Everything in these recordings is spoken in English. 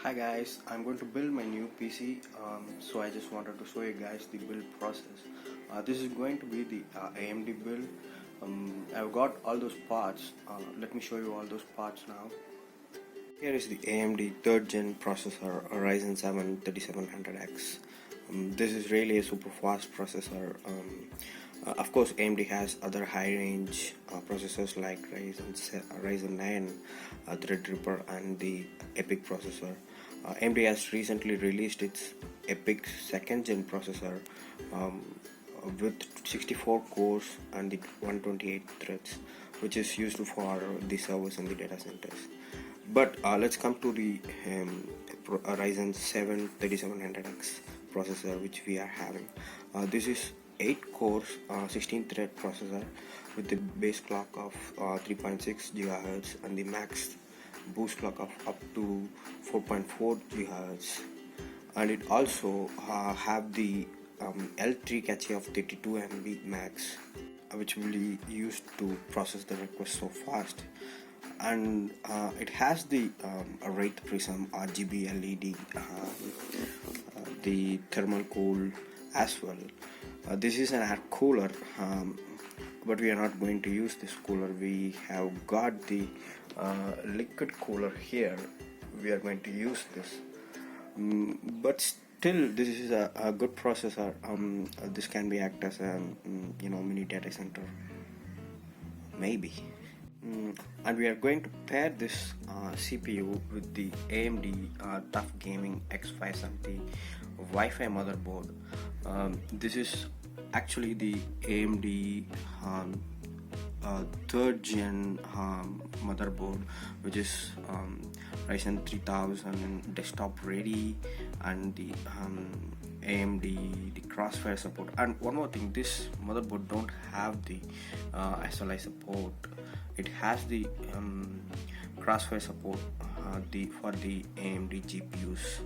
Hi guys, I'm going to build my new PC, so I just wanted to show you guys the build process. This is going to be the AMD build. I've got all those parts. Let me show you all those parts now. Here is the AMD 3rd gen processor, Ryzen 7 3700X. This is really a super fast processor. Of course, AMD has other high range processors like Ryzen 9, Threadripper, and the EPYC processor. AMD has recently released its EPYC 2nd gen processor with 64 cores and the 128 threads, which is used for the servers and the data centers. But let's come to the Ryzen 7 3700X processor which we are having. This is 8 cores 16 thread processor with the base clock of 3.6 GHz and the max boost clock of up to 4.4 GHz, and it also have the L3 cache of 32 MB max, which will be used to process the request so fast. And it has the Wraith Prism RGB LED, the thermal cool as well. This is an air cooler, but we are not going to use this cooler. We have got the liquid cooler here. We are going to use this, but still this is a good processor. This can be act as a mini data center maybe. And we are going to pair this CPU with the AMD Tough Gaming X510i Wi-Fi motherboard. This is actually the AMD 3rd gen motherboard, which is Ryzen 3000 desktop ready, and the AMD the crossfire support. And one more thing, this motherboard don't have the SLI support. It has the crossfire support for the AMD GPUs,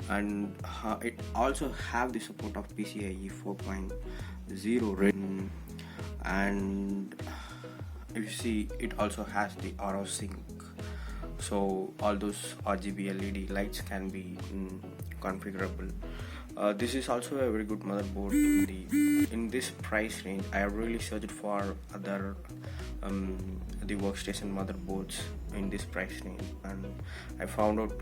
and it also have the support of PCIe 4.0 and if you see, it also has the auto sync, so all those RGB LED lights can be configurable. This is also a very good motherboard in this price range. I have really searched for other the workstation motherboards in this price range, and I found out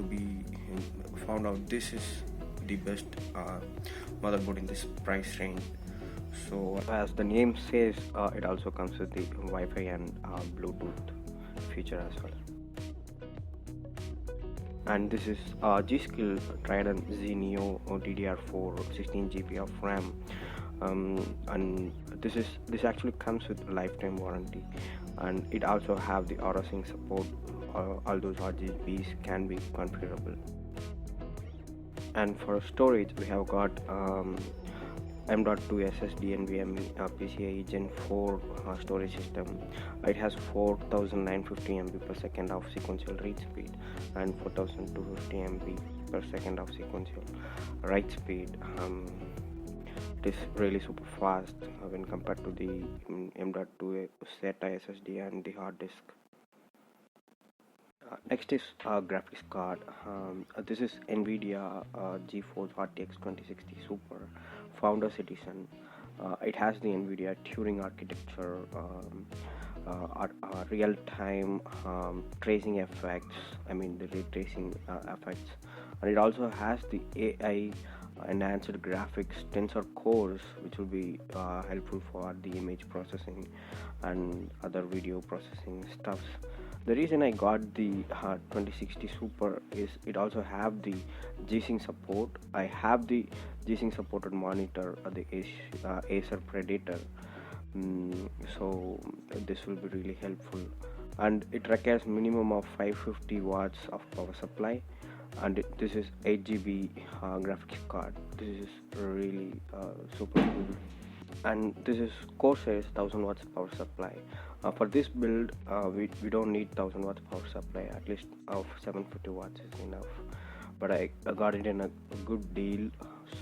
this is the best motherboard in this price range. So as the name says, it also comes with the Wi-Fi and Bluetooth feature as well. And this is GSkill Trident Z Neo DDR4 16GB of RAM, and this actually comes with lifetime warranty, and it also have the auto sync support. All those RGBs can be configurable. And for storage, we have got M.2 SSD NVMe PCIe Gen 4 storage system. It has 4950 MB per second of sequential read speed and 4250 MB per second of sequential write speed. It is really super fast when compared to the M.2 SATA SSD and the hard disk. Next is graphics card. This is NVidia GeForce RTX 2060 Super Founders Edition. It has the NVIDIA Turing architecture, real-time tracing effects, the ray tracing effects, and it also has the AI enhanced graphics tensor cores, which will be helpful for the image processing and other video processing stuffs. The reason I got the 2060 Super is it also have the G-Sync support. I have the G-Sync supported monitor, the Acer Predator, so this will be really helpful. And it requires minimum of 550 watts of power supply, and this is 8GB graphics card. This is really super good. And this is Corsair's 1000 watts power supply. For this build, we don't need 1000 watts power supply. At least of 750 watts is enough. But I got it in a good deal,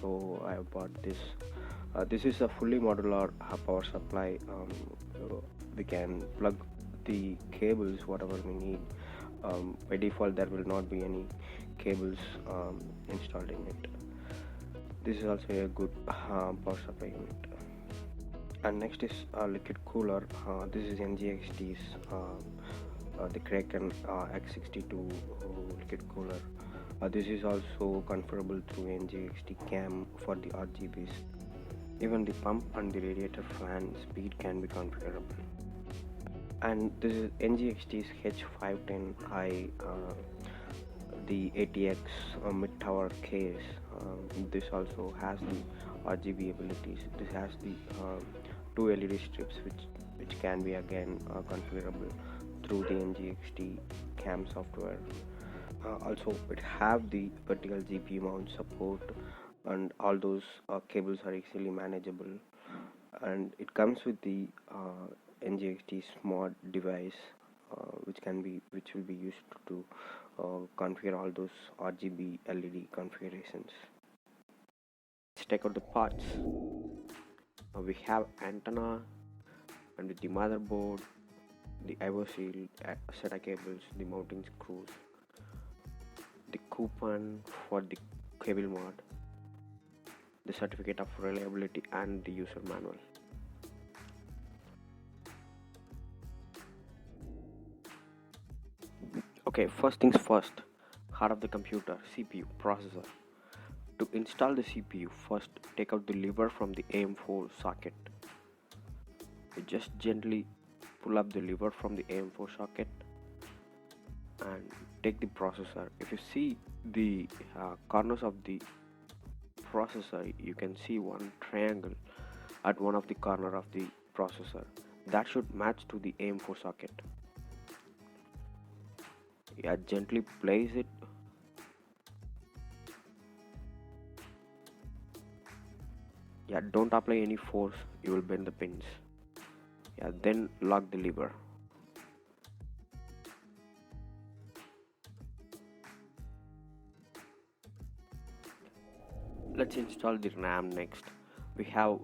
so I bought this. This is a fully modular power supply. We can plug the cables whatever we need. By default, there will not be any cables installed in it. This is also a good power supply unit. And next is liquid cooler. This is NZXT's the KRAKEN X62 liquid cooler. This is also configurable through NZXT cam for the RGBs. Even the pump and the radiator fan speed can be configurable. And this is NZXT's H510i, the ATX mid-tower case. This also has the RGB abilities. This has the two LED strips which can be again configurable through the NZXT cam software. Also, it have the vertical GPU mount support, and all those cables are easily manageable. And it comes with the NZXT smart device, which will be used to configure all those RGB LED configurations. Let's take out the parts. We have antenna, and with the motherboard, the IO shield, SATA cables, the mounting screws, the coupon for the cable mod, the certificate of reliability, and the user manual. Okay, first things first, heart of the computer, CPU, processor. To install the CPU, first take out the lever from the AM4 socket. You just gently pull up the lever from the AM4 socket and take the processor. If you see the corners of the processor, you can see one triangle at one of the corner of the processor. That should match to the AM4 socket. Yeah, gently place it. Yeah, don't apply any force, you will bend the pins. Yeah, then lock the lever. Let's install the RAM next. We have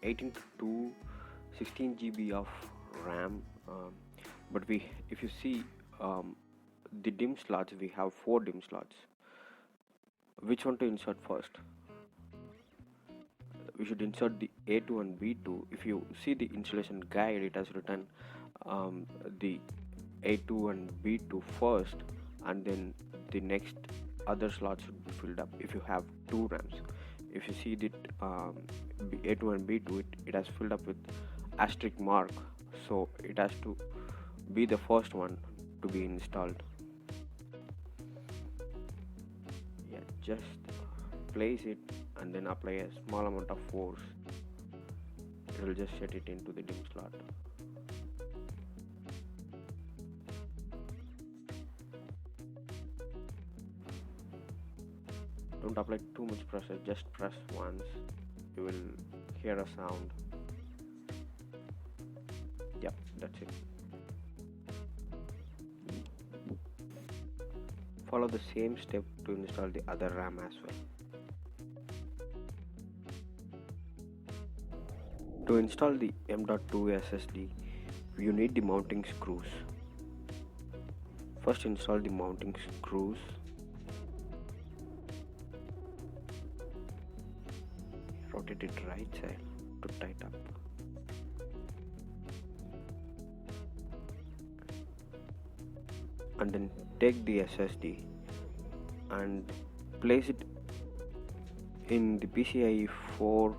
18 to 16 GB of RAM, but if you see the DIMM slots, we have 4 DIMM slots. Which one to insert first? We should insert the A2 and B2. If you see the installation guide, it has written the A2 and B2 first, and then the next other slots should be filled up if you have 2 RAMs. If you see that A2 and B2, it has filled up with asterisk mark, so it has to be the first one to be installed. Yeah, just place it and then apply a small amount of force. It will just set it into the DIMM slot. Don't apply too much pressure, just press once. You will hear a sound. Yep, that's it. Follow the same step to install the other RAM as well. To install the M.2 SSD, you need the mounting screws. First install the mounting screws. Rotate it right side to tighten up. And then take the SSD and place it in the PCIe 4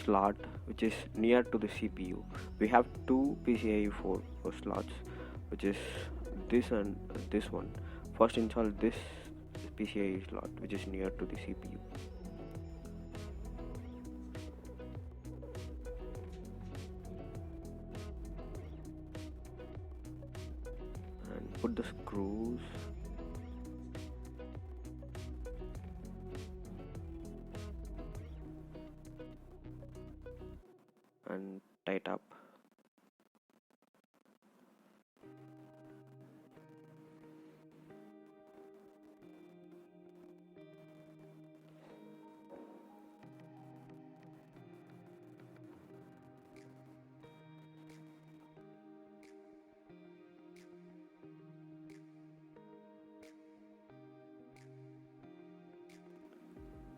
slot, which is near to the CPU. We have 2 PCIe 4 slots, which is this and this one. First install this PCIe slot, which is near to the CPU. And put the screws. And tight up.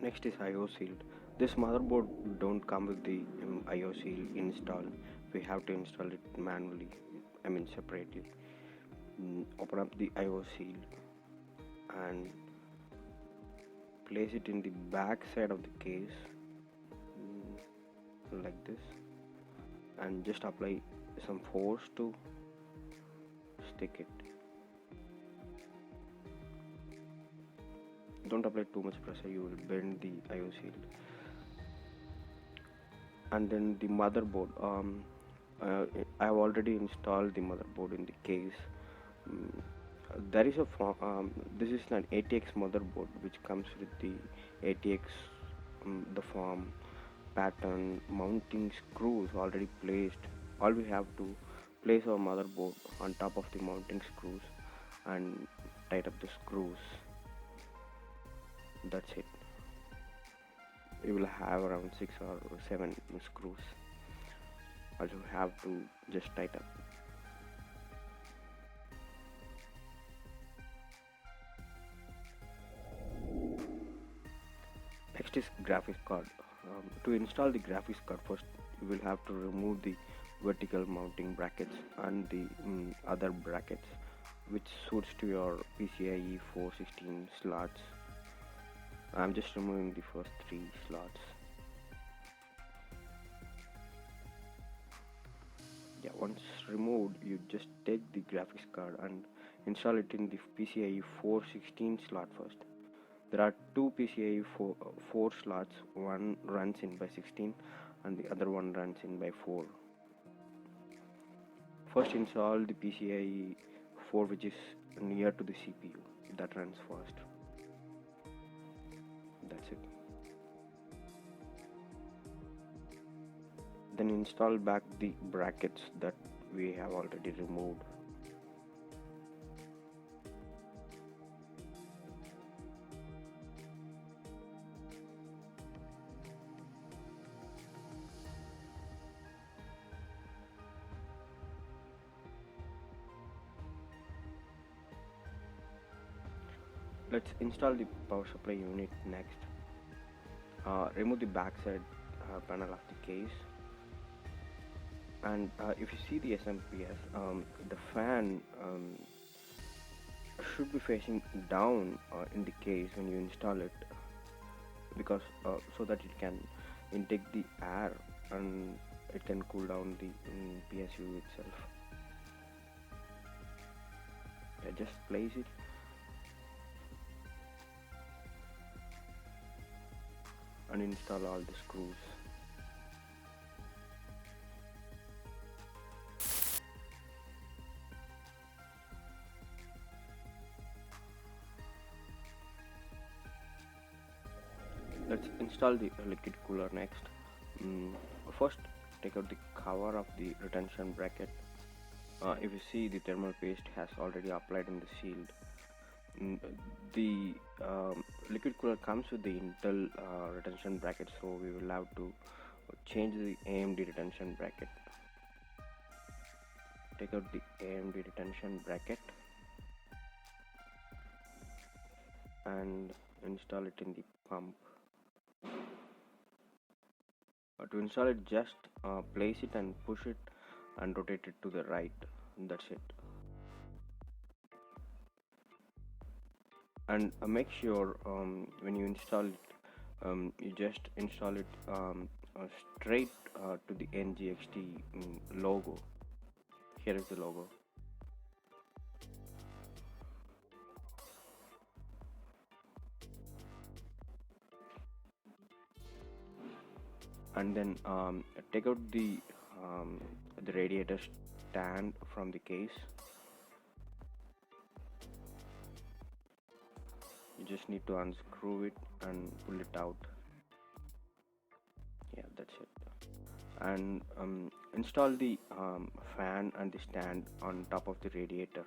Next is IO shield. This motherboard don't come with the IO shield installed. We have to install it manually, separately. Open up the IO shield and place it in the back side of the case, like this, and just apply some force to stick it. Don't apply too much pressure, you will bend the IO shield. And then the motherboard, I have already installed the motherboard in the case. There is a this is an ATX motherboard which comes with the ATX, the form, pattern, mounting screws already placed. All we have to place our motherboard on top of the mounting screws and tight up the screws. That's it. You will have around 6 or 7 screws. Also have to just tighten up. Next is graphics card. To install the graphics card, first you will have to remove the vertical mounting brackets and the other brackets which suits to your PCIe 416 slots. I'm just removing the first 3 slots. Yeah, once removed, you just take the graphics card and install it in the PCIe 416 slot first. There are 2 PCIe 4 slots, one runs in by 16 and the other one runs in by 4. First install the PCIe 4 which is near to the CPU, that runs first. That's it. Then install back the brackets that we have already removed. Let's install the power supply unit next. Remove the backside panel of the case, and if you see the SMPS, the fan should be facing down in the case when you install it, because so that it can intake the air and it can cool down the PSU itself. Just place it. And install all the screws. Let's install the liquid cooler next. First, take out the cover of the retention bracket. If you see, the thermal paste has already applied in the shield. The liquid cooler comes with the Intel retention bracket, so we will have to change the AMD retention bracket. Take out the AMD retention bracket and install it in the pump. To install it, just place it and push it and rotate it to the right. That's it. And make sure when you install it, you just install it straight to the NZXT logo. Here is the logo. And then take out the radiator stand from the case. You just need to unscrew it and pull it out. Yeah, that's it. And install the fan and the stand on top of the radiator.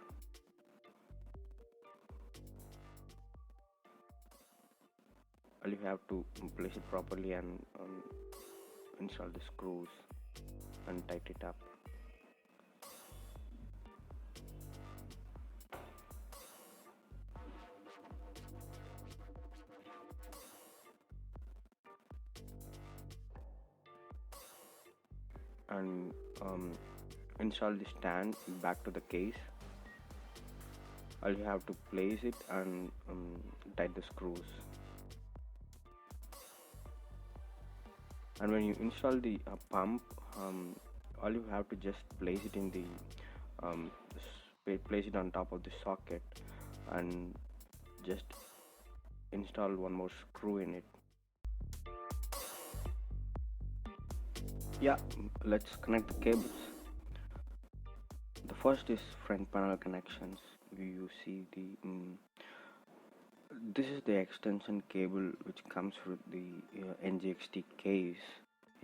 Well, you have to place it properly and install the screws and tighten it up. and install the stand back to the case. All you have to place it and tight the screws. And when you install the pump, all you have to just place it in the place it on top of the socket and just install one more screw in it. Yeah, let's connect the cables. The first is front panel connections. You see the this is the extension cable which comes with the NZXT case.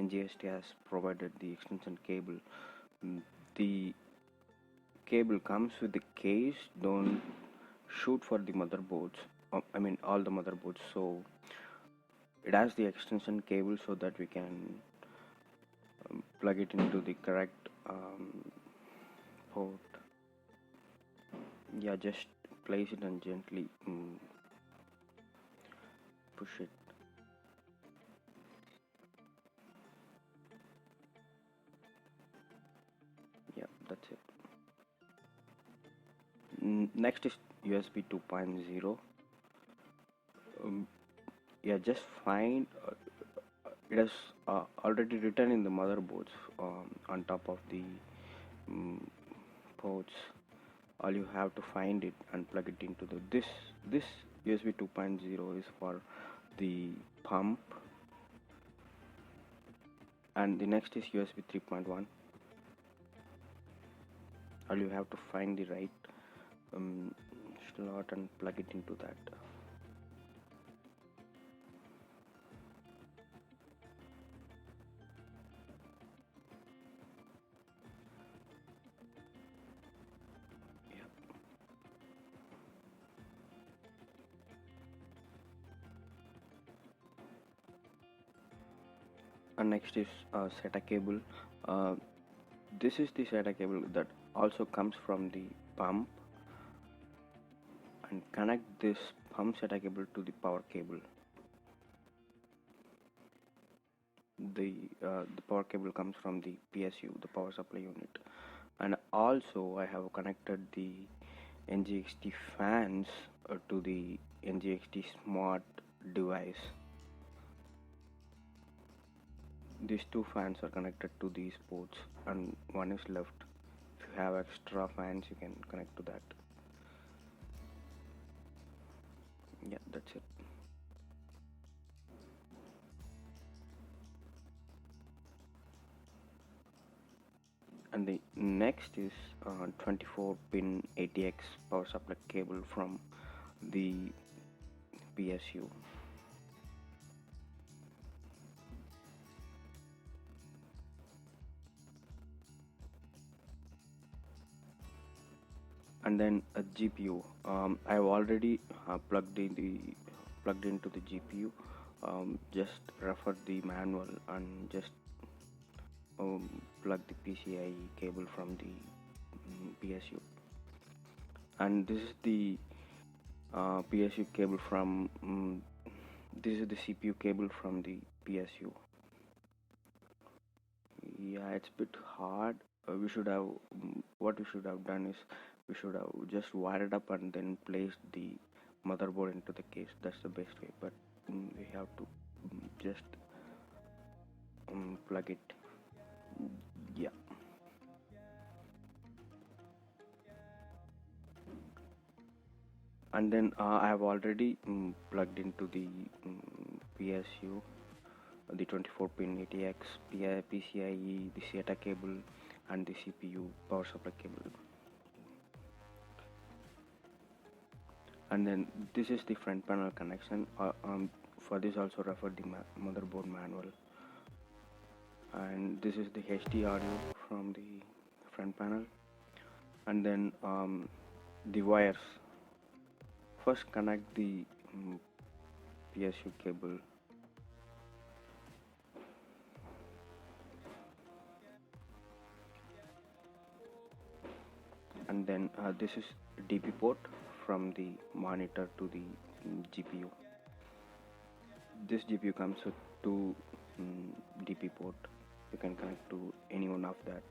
NZXT has provided the extension cable. The cable comes with the case. Don't shoot for the motherboards. I mean all the motherboards. So it has the extension cable so that we can plug it into the correct port. Yeah, just place it and gently push it. Yeah, that's it. Next is USB 2.0. Yeah, just find it has already written in the motherboards on top of the ports. All you have to find it and plug it into the this USB 2.0 is for the pump, and the next is USB 3.1. All you have to find the right slot and plug it into that. And next is SATA cable. This is the SATA cable that also comes from the pump, and connect this pump SATA cable to the power cable. The power cable comes from the PSU, the power supply unit, and also I have connected the NZXT fans to the NZXT smart device. These two fans are connected to these ports and one is left. If you have extra fans, you can connect to that. Yeah, that's it. And the next is 24 pin ATX power supply cable from the PSU. And then a GPU. I have already plugged into the GPU. Just refer the manual and just plug the PCIe cable from the PSU. And this is the PSU cable from this is the CPU cable from the PSU. Yeah, it's a bit hard. We should have what we should have done is we should have just wired up and then placed the motherboard into the case. That's the best way, but we have to just plug it. Yeah. And then I have already plugged into the PSU, the 24 pin ATX, PCIe, the SATA cable, and the CPU power supply cable. And then this is the front panel connection. For this also refer the motherboard manual. And this is the HD audio from the front panel. And then the wires. First connect the PSU cable. And then this is DP port from the monitor to the GPU. This GPU comes with two DP port. you can connect to any one of that.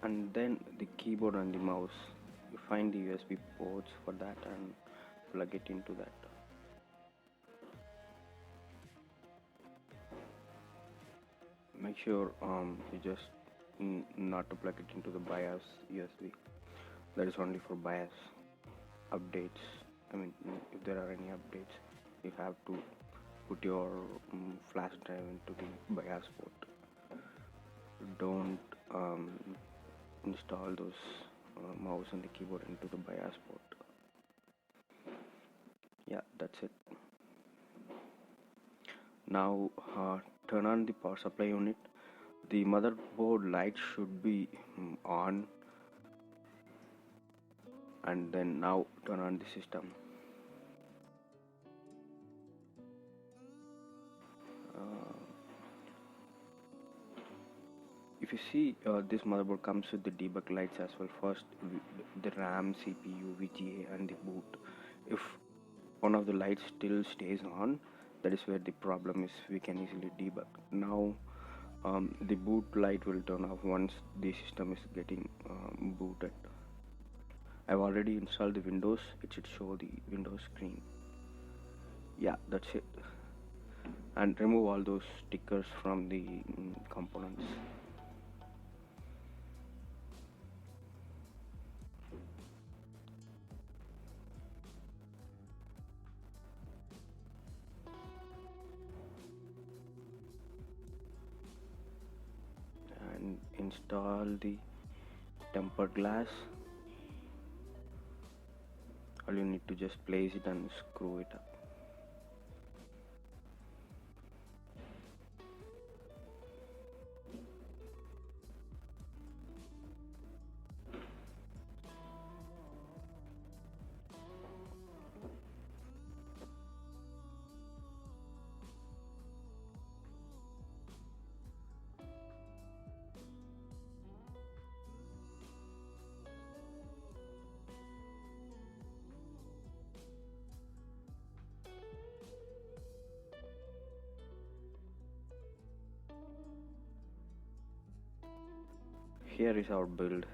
And then the keyboard and the mouse, you find the USB ports for that and plug it into that. Make sure you just not to plug it into the BIOS USB. That is only for BIOS updates. I mean, if there are any updates, you have to put your flash drive into the BIOS port. Don't install those mouse and the keyboard into the BIOS port. Yeah, that's it. Now turn on the power supply unit. The motherboard light should be on, and then now turn on the system. If you see, this motherboard comes with the debug lights as well. First, the RAM, CPU, VGA, and the boot. If one of the lights still stays on, that is where the problem is. We can easily debug. Now, the boot light will turn off once the system is getting booted. I've already installed the Windows. It should show the Windows screen. Yeah, that's it. And remove all those stickers from the components. And install the tempered glass. All you need to just place it and screw it up. Here is our build.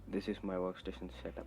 This is my workstation setup.